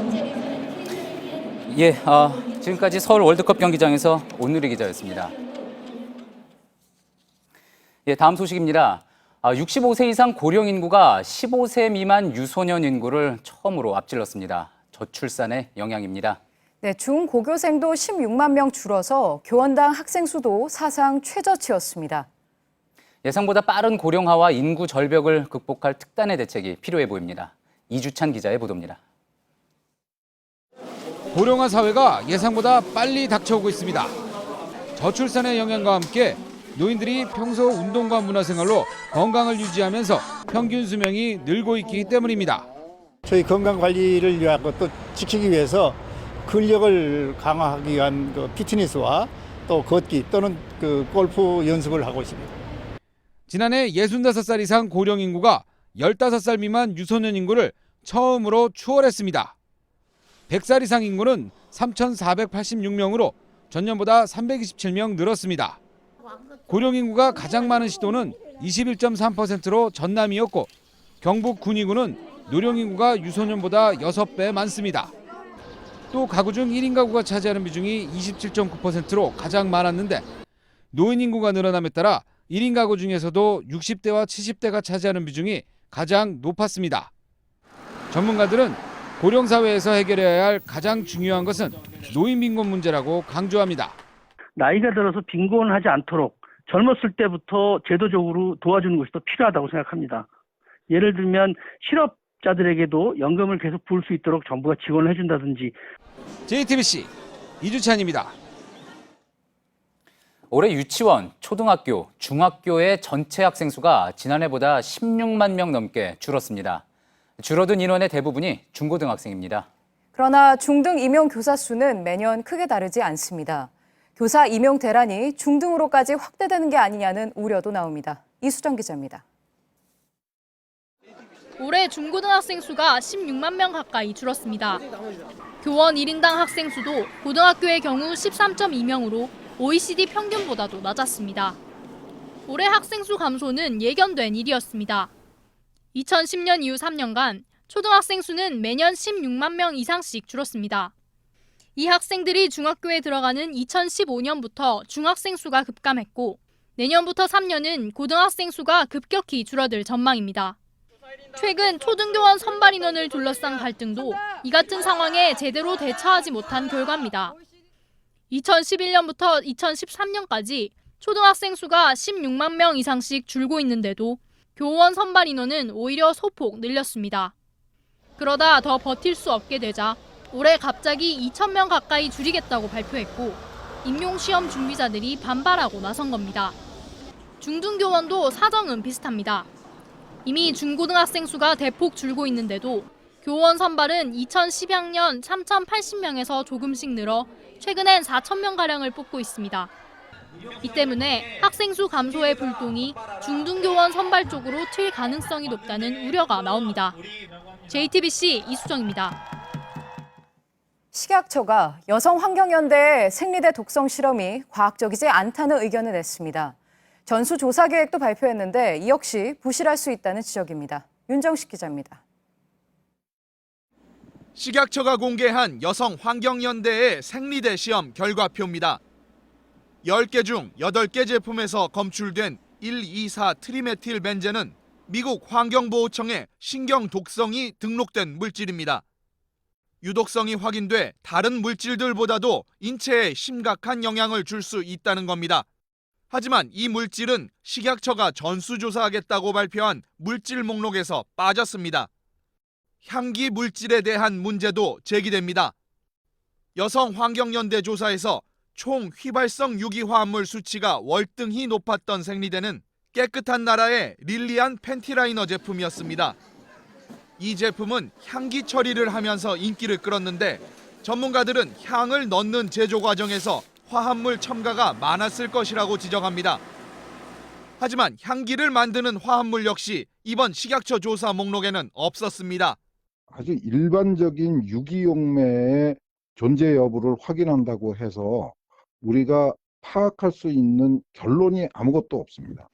예, 지금까지 서울 월드컵 경기장에서 온누리 기자였습니다. 예, 다음 소식입니다. 65세 이상 고령 인구가 15세 미만 유소년 인구를 처음으로 앞질렀습니다. 저출산의 영향입니다. 네, 중고교생도 16만 명 줄어서 교원당 학생 수도 사상 최저치였습니다. 예상보다 빠른 고령화와 인구 절벽을 극복할 특단의 대책이 필요해 보입니다. 이주찬 기자의 보도입니다. 고령화 사회가 예상보다 빨리 닥쳐오고 있습니다. 저출산의 영향과 함께 노인들이 평소 운동과 문화생활로 건강을 유지하면서 평균 수명이 늘고 있기 때문입니다. 저희 건강관리를 위하고 또 지키기 위해서 근력을 강화하기 위한 피트니스와 또 걷기 또는 골프 연습을 하고 있습니다. 지난해 65살 이상 고령 인구가 15살 미만 유소년 인구를 처음으로 추월했습니다. 100살 이상 인구는 3,486명으로 전년보다 327명 늘었습니다. 고령 인구가 가장 많은 시도는 21.3%로 전남이었고 경북 군위군은 노령인구가 유소년보다 6배 많습니다. 또 가구 중 1인 가구가 차지하는 비중이 27.9%로 가장 많았는데 노인 인구가 늘어남에 따라 1인 가구 중에서도 60대와 70대가 차지하는 비중이 가장 높았습니다. 전문가들은 고령사회에서 해결해야 할 가장 중요한 것은 노인 빈곤 문제라고 강조합니다. 나이가 들어서 빈곤하지 않도록 젊었을 때부터 제도적으로 도와주는 것이 더 필요하다고 생각합니다. 예를 들면 실업자들에게도 연금을 계속 부을 수 있도록 정부가 지원을 해준다든지. JTBC 이주찬입니다. 올해 유치원, 초등학교, 중학교의 전체 학생 수가 지난해보다 16만 명 넘게 줄었습니다. 줄어든 인원의 대부분이 중고등학생입니다. 그러나 중등 임용 교사 수는 매년 크게 다르지 않습니다. 교사 임용 대란이 중등으로까지 확대되는 게 아니냐는 우려도 나옵니다. 이수정 기자입니다. 올해 중고등학생 수가 16만 명 가까이 줄었습니다. 교원 1인당 학생 수도 고등학교의 경우 13.2명으로 OECD 평균보다도 낮았습니다. 올해 학생 수 감소는 예견된 일이었습니다. 2010년 이후 3년간 초등학생 수는 매년 16만 명 이상씩 줄었습니다. 이 학생들이 중학교에 들어가는 2015년부터 중학생 수가 급감했고 내년부터 3년은 고등학생 수가 급격히 줄어들 전망입니다. 최근 초등교원 선발 인원을 둘러싼 갈등도 이 같은 상황에 제대로 대처하지 못한 결과입니다. 2011년부터 2013년까지 초등학생 수가 16만 명 이상씩 줄고 있는데도 교원 선발 인원은 오히려 소폭 늘렸습니다. 그러다 더 버틸 수 없게 되자 올해 갑자기 2,000명 가까이 줄이겠다고 발표했고 임용시험 준비자들이 반발하고 나선 겁니다. 중등교원도 사정은 비슷합니다. 이미 중고등학생 수가 대폭 줄고 있는데도 교원 선발은 2012학년 3,080명에서 조금씩 늘어 최근엔 4,000명가량을 뽑고 있습니다. 이 때문에 학생 수 감소의 불똥이 중등교원 선발 쪽으로 튈 가능성이 높다는 우려가 나옵니다. JTBC 이수정입니다. 식약처가 여성환경연대의 생리대 독성 실험이 과학적이지 않다는 의견을 냈습니다. 전수조사 계획도 발표했는데 이 역시 부실할 수 있다는 지적입니다. 윤정식 기자입니다. 식약처가 공개한 여성환경연대의 생리대 시험 결과표입니다. 10개 중 8개 제품에서 검출된 1,2,4 트리메틸 벤젠은 미국 환경보호청에 신경 독성이 등록된 물질입니다. 유독성이 확인돼 다른 물질들보다도 인체에 심각한 영향을 줄 수 있다는 겁니다. 하지만 이 물질은 식약처가 전수조사하겠다고 발표한 물질 목록에서 빠졌습니다. 향기 물질에 대한 문제도 제기됩니다. 여성환경연대 조사에서 총 휘발성 유기화합물 수치가 월등히 높았던 생리대는 깨끗한 나라의 릴리안 펜티라이너 제품이었습니다. 이 제품은 향기 처리를 하면서 인기를 끌었는데 전문가들은 향을 넣는 제조 과정에서 화합물 첨가가 많았을 것이라고 지적합니다. 하지만 향기를 만드는 화합물 역시 이번 식약처 조사 목록에는 없었습니다. 아주 일반적인 유기용매의 존재 여부를 확인한다고 해서 우리가 파악할 수 있는 결론이 아무것도 없습니다.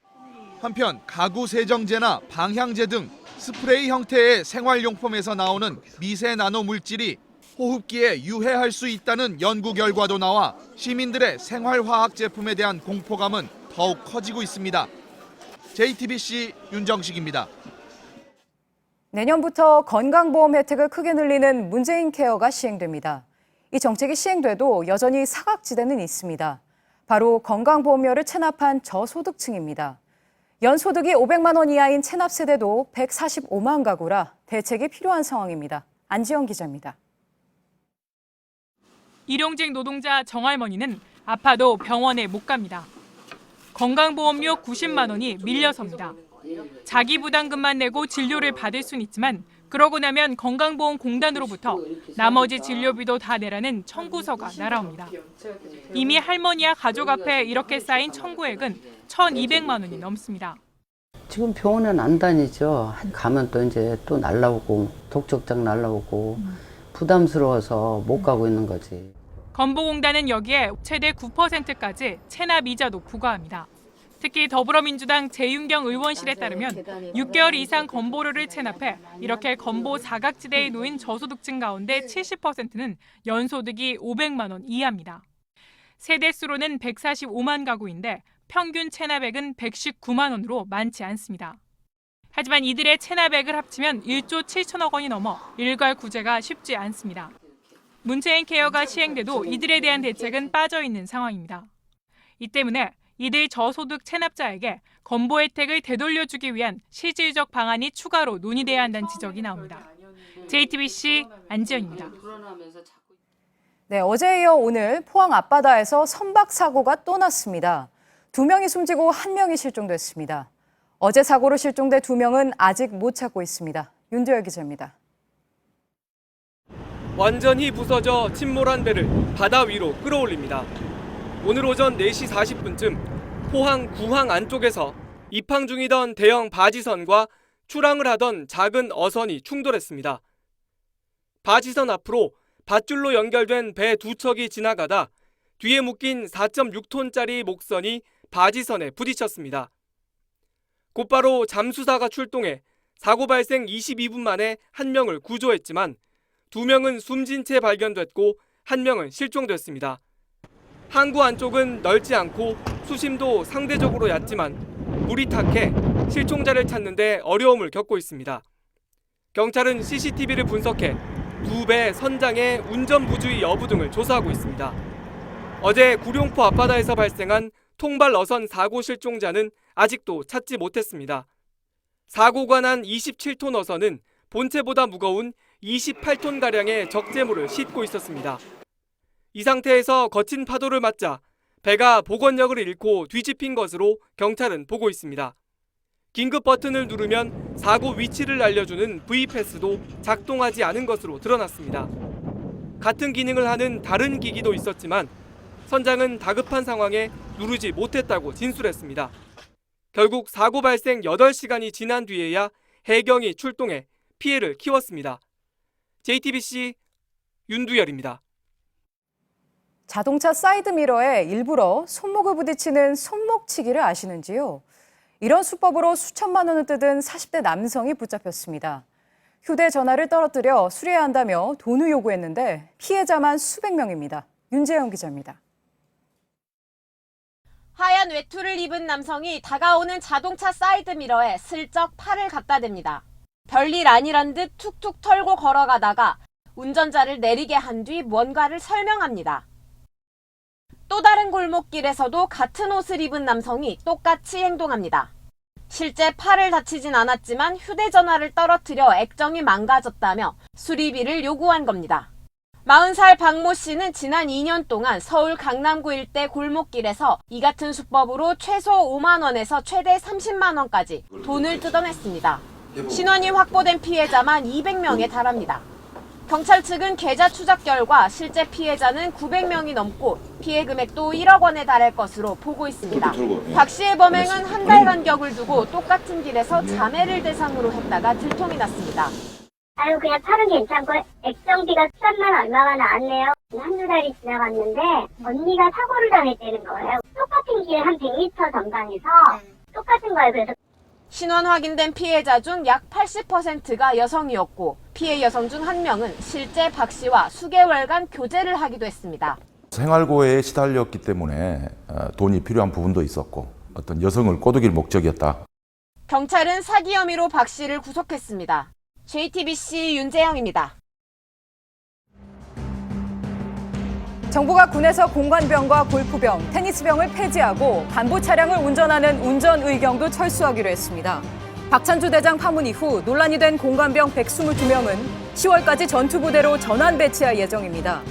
한편 가구 세정제나 방향제 등 스프레이 형태의 생활용품에서 나오는 미세 나노 물질이 호흡기에 유해할 수 있다는 연구 결과도 나와 시민들의 생활화학 제품에 대한 공포감은 더욱 커지고 있습니다. JTBC 윤정식입니다. 내년부터 건강보험 혜택을 크게 늘리는 문재인 케어가 시행됩니다. 이 정책이 시행돼도 여전히 사각지대는 있습니다. 바로 건강보험료를 체납한 저소득층입니다. 연소득이 500만 원 이하인 체납 세대도 145만 가구라 대책이 필요한 상황입니다. 안지영 기자입니다. 일용직 노동자 정할머니는 아파도 병원에 못 갑니다. 건강보험료 90만 원이 밀려섭니다. 자기 부담금만 내고 진료를 받을 순 있지만 그러고 나면 건강보험공단으로부터 나머지 진료비도 다 내라는 청구서가 날아옵니다. 이미 할머니와 가족 앞에 이렇게 쌓인 청구액은 1,200만 원이 넘습니다. 지금 병원은 안 다니죠. 가면 또 이제 또 날라오고 독촉장 날라오고 부담스러워서 못 가고 있는 거지. 건보공단은 여기에 최대 9%까지 체납 이자도 부과합니다. 특히 더불어민주당 재윤경 의원실에 따르면 6개월 이상 건보료를 체납해 이렇게 건보 사각지대에 놓인 저소득층 가운데 70%는 연소득이 500만 원 이하입니다. 세대수로는 145만 가구인데 평균 체납액은 119만 원으로 많지 않습니다. 하지만 이들의 체납액을 합치면 1조 7천억 원이 넘어 일괄 구제가 쉽지 않습니다. 문체인 케어가 시행돼도 이들에 대한 대책은 빠져 있는 상황입니다. 이 때문에 이들 저소득 체납자에게 건보 혜택을 되돌려주기 위한 실질적 방안이 추가로 논의돼야 한다는 지적이 나옵니다. JTBC 안지연입니다. 네, 어제에 이어 오늘 포항 앞바다에서 선박 사고가 또 났습니다. 2명이 숨지고 1명이 실종됐습니다. 어제 사고로 실종된 2명은 아직 못 찾고 있습니다. 윤두열 기자입니다. 완전히 부서져 침몰한 배를 바다 위로 끌어올립니다. 오늘 오전 4시 40분쯤 포항 구항 안쪽에서 입항 중이던 대형 바지선과 출항을 하던 작은 어선이 충돌했습니다. 바지선 앞으로 밧줄로 연결된 배 2척이 지나가다 뒤에 묶인 4.6톤짜리 목선이 바지선에 부딪혔습니다. 곧바로 잠수사가 출동해 사고 발생 22분 만에 1명을 구조했지만 2명은 숨진 채 발견됐고 1명은 실종됐습니다. 항구 안쪽은 넓지 않고 수심도 상대적으로 얕지만 물이 탁해 실종자를 찾는 데 어려움을 겪고 있습니다. 경찰은 CCTV를 분석해 2배 선장의 운전 부주의 여부 등을 조사하고 있습니다. 어제 구룡포 앞바다에서 발생한 통발 어선 사고 실종자는 아직도 찾지 못했습니다. 사고가 난 27톤 어선은 본체보다 무거운 28톤가량의 적재물을 싣고 있었습니다. 이 상태에서 거친 파도를 맞자 배가 복원력을 잃고 뒤집힌 것으로 경찰은 보고 있습니다. 긴급 버튼을 누르면 사고 위치를 알려주는 V패스도 작동하지 않은 것으로 드러났습니다. 같은 기능을 하는 다른 기기도 있었지만 선장은 다급한 상황에 누르지 못했다고 진술했습니다. 결국 사고 발생 8시간이 지난 뒤에야 해경이 출동해 피해를 키웠습니다. JTBC 윤두열입니다. 자동차 사이드미러에 일부러 손목을 부딪히는 손목치기를 아시는지요? 이런 수법으로 수천만 원을 뜯은 40대 남성이 붙잡혔습니다. 휴대전화를 떨어뜨려 수리해야 한다며 돈을 요구했는데 피해자만 수백 명입니다. 윤재영 기자입니다. 하얀 외투를 입은 남성이 다가오는 자동차 사이드미러에 슬쩍 팔을 갖다 댑니다. 별일 아니란 듯 툭툭 털고 걸어가다가 운전자를 내리게 한 뒤 뭔가를 설명합니다. 또 다른 골목길에서도 같은 옷을 입은 남성이 똑같이 행동합니다. 실제 팔을 다치진 않았지만 휴대전화를 떨어뜨려 액정이 망가졌다며 수리비를 요구한 겁니다. 40살 박모 씨는 지난 2년 동안 서울 강남구 일대 골목길에서 이 같은 수법으로 최소 5만 원에서 최대 30만 원까지 돈을 뜯어냈습니다. 신원이 확보된 피해자만 200명에 달합니다. 경찰 측은 계좌 추적 결과 실제 피해자는 900명이 넘고 피해 금액도 1억 원에 달할 것으로 보고 있습니다. 박 씨의 범행은 한 달 간격을 두고 똑같은 길에서 자매를 대상으로 했다가 들통이 났습니다. 아유, 그냥 팔은 괜찮고 액정비가 3만 얼마가 나왔네요. 한두 달이 지나갔는데 언니가 사고를 당했다는 거예요. 똑같은 길 한 100m 전방에서 똑같은 거예요. 그래서 신원 확인된 피해자 중 약 80%가 여성이었고 피해 여성 중 1명은 실제 박 씨와 수개월간 교제를 하기도 했습니다. 생활고에 시달렸기 때문에 돈이 필요한 부분도 있었고 어떤 여성을 꼬드길 목적이었다. 경찰은 사기 혐의로 박 씨를 구속했습니다. JTBC 윤재영입니다. 정부가 군에서 공관병과 골프병, 테니스병을 폐지하고 간부 차량을 운전하는 운전의경도 철수하기로 했습니다. 박찬주 대장 파문 이후 논란이 된 공관병 122명은 10월까지 전투부대로 전환 배치할 예정입니다.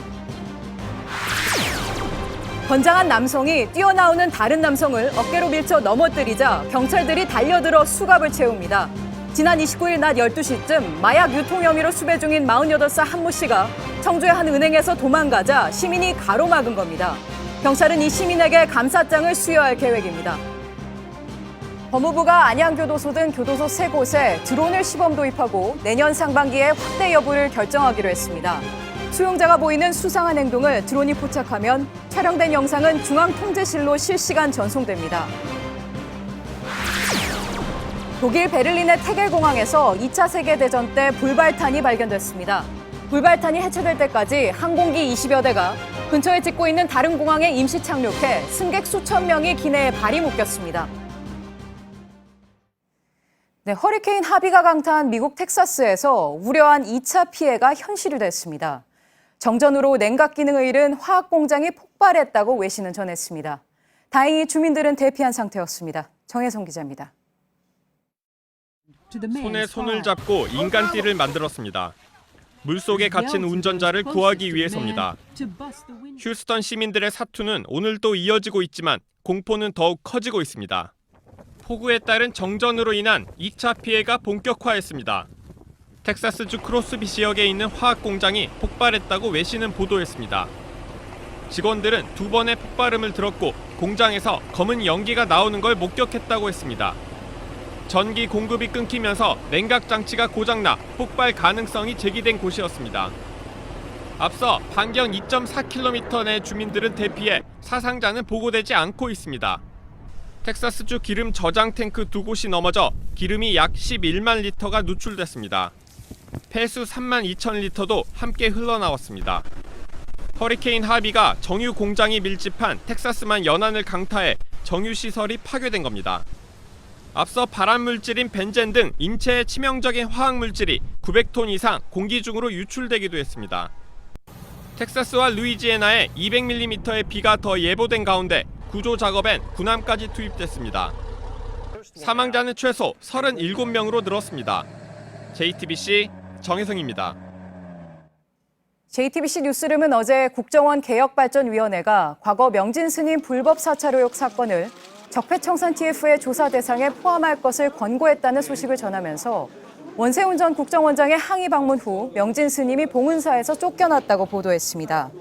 건장한 남성이 뛰어나오는 다른 남성을 어깨로 밀쳐 넘어뜨리자 경찰들이 달려들어 수갑을 채웁니다. 지난 29일 낮 12시쯤 마약 유통 혐의로 수배 중인 48살 한모 씨가 청주의 한 은행에서 도망가자 시민이 가로막은 겁니다. 경찰은 이 시민에게 감사장을 수여할 계획입니다. 법무부가 안양교도소 등 교도소 3곳에 드론을 시범 도입하고 내년 상반기에 확대 여부를 결정하기로 했습니다. 수용자가 보이는 수상한 행동을 드론이 포착하면 촬영된 영상은 중앙통제실로 실시간 전송됩니다. 독일 베를린의 테겔공항에서 2차 세계대전 때 불발탄이 발견됐습니다. 불발탄이 해체될 때까지 항공기 20여 대가 근처에 짓고 있는 다른 공항에 임시 착륙해 승객 수천 명이 기내에 발이 묶였습니다. 네, 허리케인 하비가 강타한 미국 텍사스에서 우려한 2차 피해가 현실이 됐습니다. 정전으로 냉각 기능을 잃은 화학 공장이 폭발했다고 외신은 전했습니다. 다행히 주민들은 대피한 상태였습니다. 정혜성 기자입니다. 손에 손을 잡고 인간띠를 만들었습니다. 물속에 갇힌 운전자를 구하기 위해서입니다. 휴스턴 시민들의 사투는 오늘 또 이어지고 있지만 공포는 더욱 커지고 있습니다. 폭우에 따른 정전으로 인한 2차 피해가 본격화했습니다. 텍사스주 크로스비 지역에 있는 화학 공장이 폭발했다고 외신은 보도했습니다. 직원들은 2번의 폭발음을 들었고 공장에서 검은 연기가 나오는 걸 목격했다고 했습니다. 전기 공급이 끊기면서 냉각 장치가 고장나 폭발 가능성이 제기된 곳이었습니다. 앞서 반경 2.4km 내 주민들은 대피해 사상자는 보고되지 않고 있습니다. 텍사스주 기름 저장 탱크 2곳이 넘어져 기름이 약 11만 리터가 누출됐습니다. 폐수 3만 2천 리터도 함께 흘러나왔습니다. 허리케인 하비가 정유 공장이 밀집한 텍사스만 연안을 강타해 정유 시설이 파괴된 겁니다. 앞서 발암 물질인 벤젠 등 인체에 치명적인 화학 물질이 900톤 이상 공기 중으로 유출되기도 했습니다. 텍사스와 루이지애나에 200mm의 비가 더 예보된 가운데 구조 작업엔 군함까지 투입됐습니다. 사망자는 최소 37명으로 늘었습니다. JTBC 정혜성입니다. JTBC 뉴스룸은 어제 국정원 개혁발전위원회가 과거 명진 스님 불법 사찰 의혹 사건을 적폐청산 TF의 조사 대상에 포함할 것을 권고했다는 소식을 전하면서 원세훈 전 국정원장의 항의 방문 후 명진 스님이 봉은사에서 쫓겨났다고 보도했습니다.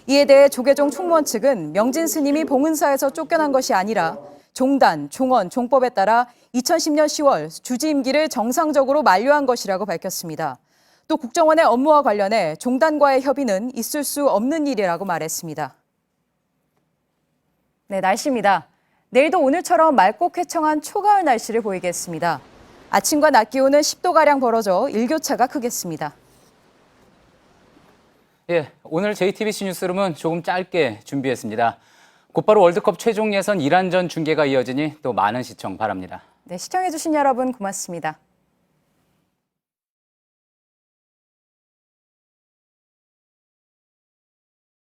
이에 대해 조계종 총무원 측은 명진 스님이 봉은사에서 쫓겨난 것이 아니라 종단, 종언, 종법에 따라 2010년 10월 주지 임기를 정상적으로 만료한 것이라고 밝혔습니다. 또 국정원의 업무와 관련해 종단과의 협의는 있을 수 없는 일이라고 말했습니다. 네, 날씨입니다. 내일도 오늘처럼 맑고 쾌청한 초가을 날씨를 보이겠습니다. 아침과 낮 기온은 10도가량 벌어져 일교차가 크겠습니다. 예, 오늘 JTBC 뉴스룸은 조금 짧게 준비했습니다. 곧바로 월드컵 최종 예선 이란전 중계가 이어지니 또 많은 시청 바랍니다. 네, 시청해주신 여러분 고맙습니다.